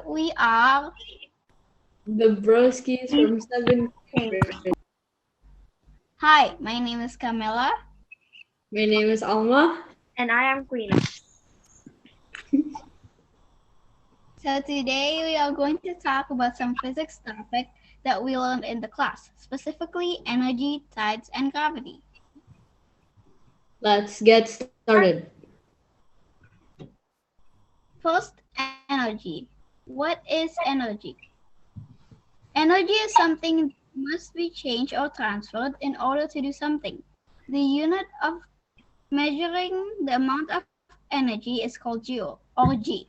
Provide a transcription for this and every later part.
We are. The Broskis from 7th grade. Hi, my name is Camilla. My name is Alma. And I am Queen. So today we are going to talk about some physics topic that we learned in the class, specifically energy, tides, and gravity. Let's get started. First, energy. What is energy? Energy is something that must be changed or transferred in order to do something. The unit of measuring the amount of energy is called joule or G.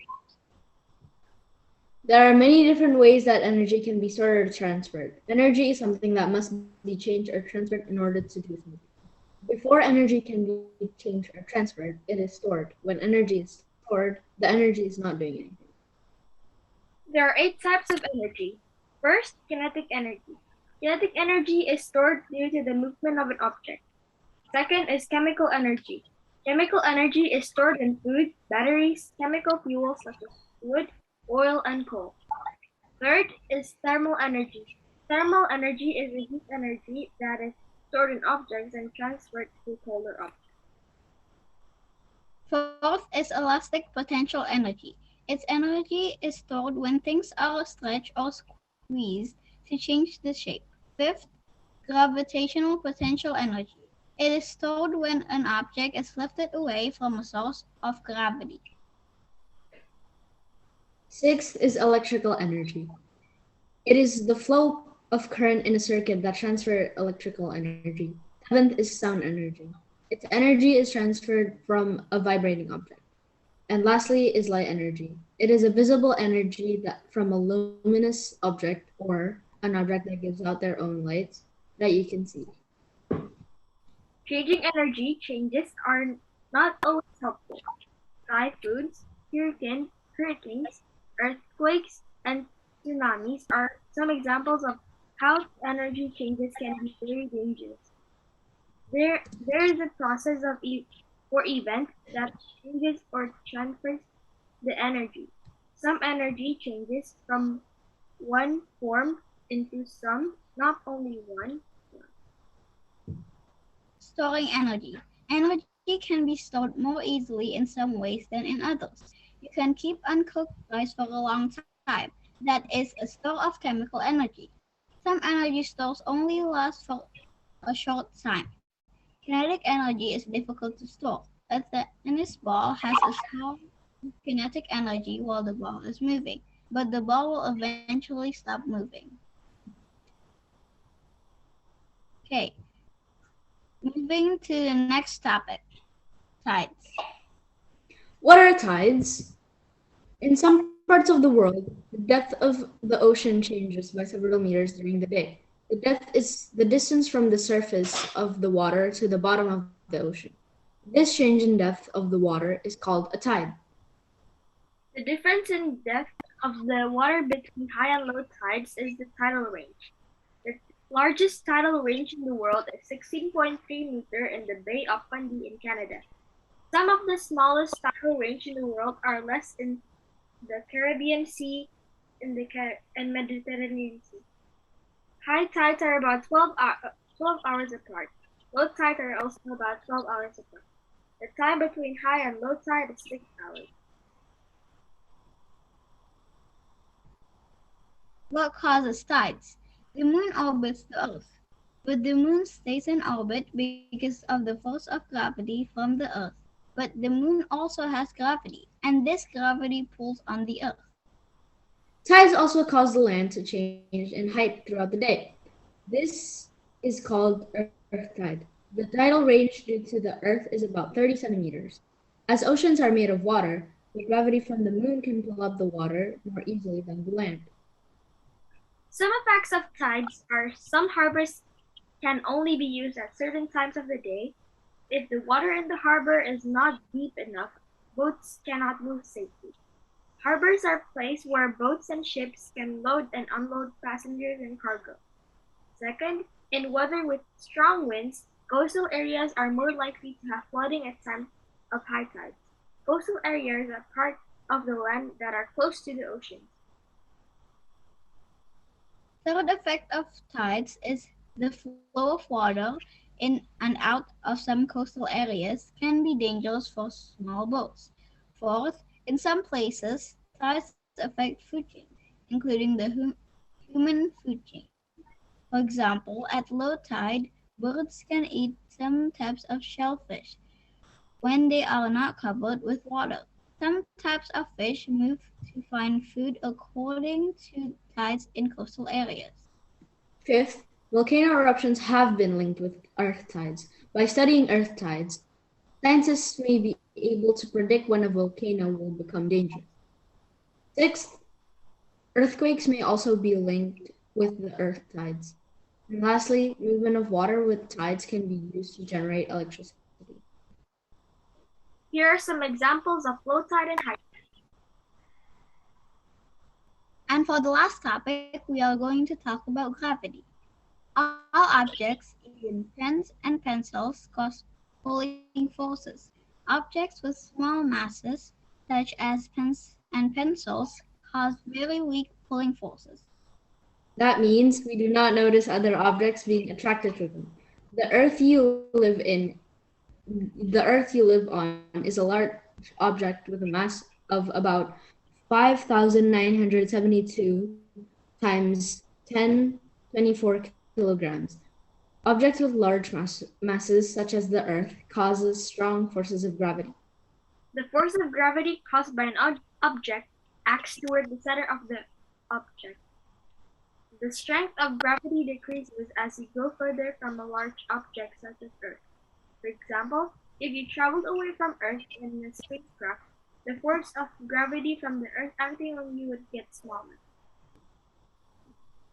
There are many different ways that energy can be stored or transferred. Energy is something that must be changed or transferred in order to do something. Before energy can be changed or transferred, it is stored. When energy is stored, the energy is not doing anything. There are 8 types of energy. First, kinetic energy. Kinetic energy is stored due to the movement of an object. Second is chemical energy. Chemical energy is stored in food, batteries, chemical fuels such as wood, oil, and coal. Third is thermal energy. Thermal energy is the heat energy that is stored in objects and transferred to colder objects. Fourth is elastic potential energy. Its energy is stored when things are stretched or squeezed to change the shape. Fifth, gravitational potential energy. It is stored when an object is lifted away from a source of gravity. Sixth is electrical energy. It is the flow of current in a circuit that transfers electrical energy. Seventh is sound energy. Its energy is transferred from a vibrating object. And lastly is light energy. It is a visible energy that from a luminous object or an object that gives out their own lights that you can see. Changing energy changes are not always helpful. Typhoons, hurricanes, earthquakes, and tsunamis are some examples of how energy changes can be very dangerous. There is a process or event that changes or transfers the energy. Some energy changes from one form into some, not only one. Storing energy. Energy can be stored more easily in some ways than in others. You can keep uncooked rice for a long time. That is a store of chemical energy. Some energy stores only last for a short time. Kinetic energy is difficult to store. A tennis ball has a small kinetic energy while the ball is moving, but the ball will eventually stop moving. Okay, moving to the next topic, tides. What are tides? In some parts of the world, the depth of the ocean changes by several meters during the day. The depth is the distance from the surface of the water to the bottom of the ocean. This change in depth of the water is called a tide. The difference in depth of the water between high and low tides is the tidal range. The largest tidal range in the world is 16.3 meters in the Bay of Fundy in Canada. Some of the smallest tidal range in the world are less in the Caribbean Sea and Mediterranean Sea. High tides are about 12 hours apart. Low tides are also about 12 hours apart. The time between high and low tide is 6 hours. What causes tides? The moon orbits the Earth, but the moon stays in orbit because of the force of gravity from the Earth. But the moon also has gravity, and this gravity pulls on the Earth. Tides also cause the land to change in height throughout the day. This is called earth tide. The tidal range due to the Earth is about 30 centimeters. As oceans are made of water, the gravity from the moon can pull up the water more easily than the land. Some effects of tides are some harbors can only be used at certain times of the day. If the water in the harbor is not deep enough, boats cannot move safely. Harbors are places where boats and ships can load and unload passengers and cargo. Second, in weather with strong winds, coastal areas are more likely to have flooding at times of high tides. Coastal areas are part of the land that are close to the ocean. Third effect of tides is the flow of water in and out of some coastal areas can be dangerous for small boats. Fourth, in some places, tides affect food chains, including the human food chain. For example, at low tide, birds can eat some types of shellfish when they are not covered with water. Some types of fish move to find food according to tides in coastal areas. Fifth, volcano eruptions have been linked with earth tides. By studying earth tides, scientists may be able to predict when a volcano will become dangerous. Sixth, earthquakes may also be linked with the earth tides. And lastly, movement of water with tides can be used to generate electricity. Here are some examples of low tide and high tide. And for the last topic, we are going to talk about gravity. All objects, even pens and pencils, cause pulling forces. Objects with small masses, such as pens and pencils, cause very weak pulling forces. That means we do not notice other objects being attracted to them. The earth you live in, the earth you live on is a large object with a mass of about 5,972 times 10^24 kilograms. Objects with large masses, such as the earth, causes strong forces of gravity. The force of gravity caused by an object acts toward the center of the object. The strength of gravity decreases as you go further from a large object such as Earth. For example, if you traveled away from Earth in a spacecraft, the force of gravity from the Earth acting on you would get smaller.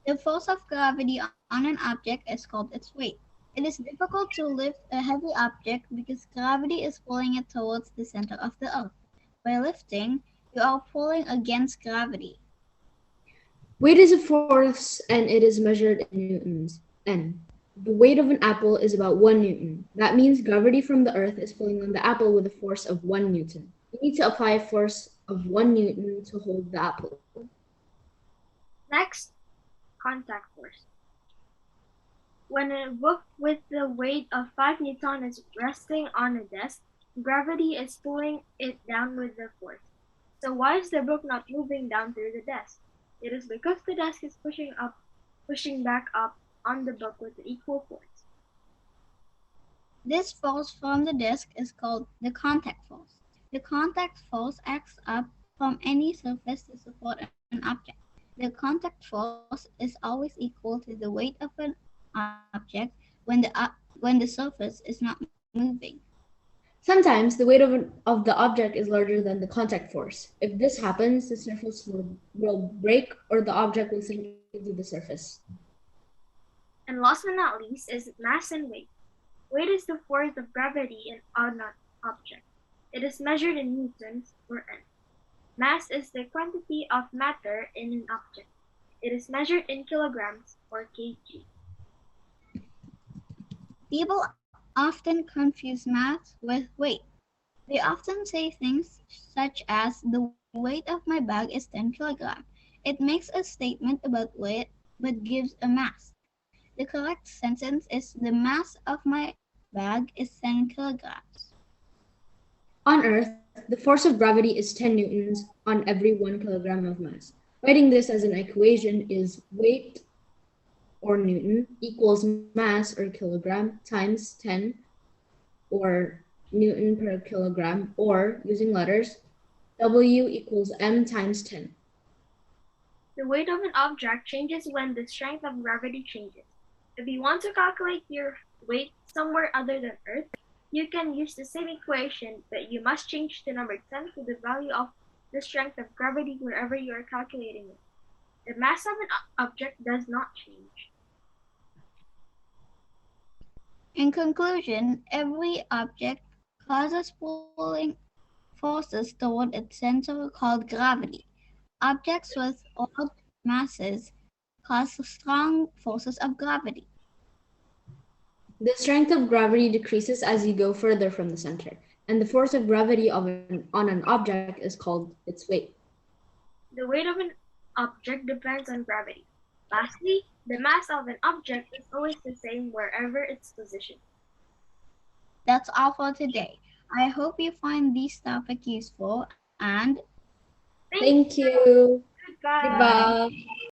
The force of gravity on an object is called its weight. It is difficult to lift a heavy object because gravity is pulling it towards the center of the earth. By lifting, you are pulling against gravity. Weight is a force and it is measured in newtons. N. The weight of an apple is about 1 newton. That means gravity from the earth is pulling on the apple with a force of 1 newton. You need to apply a force of 1 newton to hold the apple. Next, contact force. When a book with the weight of 5 newtons is resting on a desk, gravity is pulling it down with the force. So why is the book not moving down through the desk? It is because the desk is pushing back up on the book with equal force. This force from the disk is called the contact force. The contact force acts up from any surface to support an object. The contact force is always equal to the weight of an object when the surface is not moving. Sometimes the weight of the object is larger than the contact force. If this happens, the surface will break or the object will sink into the surface. And last but not least is mass and weight. Weight is the force of gravity on an object. It is measured in newtons or N. Mass is the quantity of matter in an object. It is measured in kilograms or kg. People often confuse mass with weight. They often say things such as the weight of my bag is 10 kilograms. It makes a statement about weight but gives a mass. The correct sentence is the mass of my bag is 10 kilograms. On Earth, the force of gravity is 10 newtons on every 1 kilogram of mass. Writing this as an equation is weight or newton equals mass or kilogram times 10 or newton per kilogram, or using letters, W equals m times 10. The weight of an object changes when the strength of gravity changes. If you want to calculate your weight somewhere other than Earth, you can use the same equation, but you must change the number 10 to the value of the strength of gravity wherever you are calculating it. The mass of an object does not change. In conclusion, every object causes pulling forces toward its center called gravity. Objects with large masses cause strong forces of gravity. The strength of gravity decreases as you go further from the center, and the force of gravity on an object is called its weight. The weight of an object depends on gravity. Lastly, the mass of an object is always the same wherever it's positioned. That's all for today. I hope you find this topic useful and Thank Thank you. you. Goodbye. bye. Goodbye.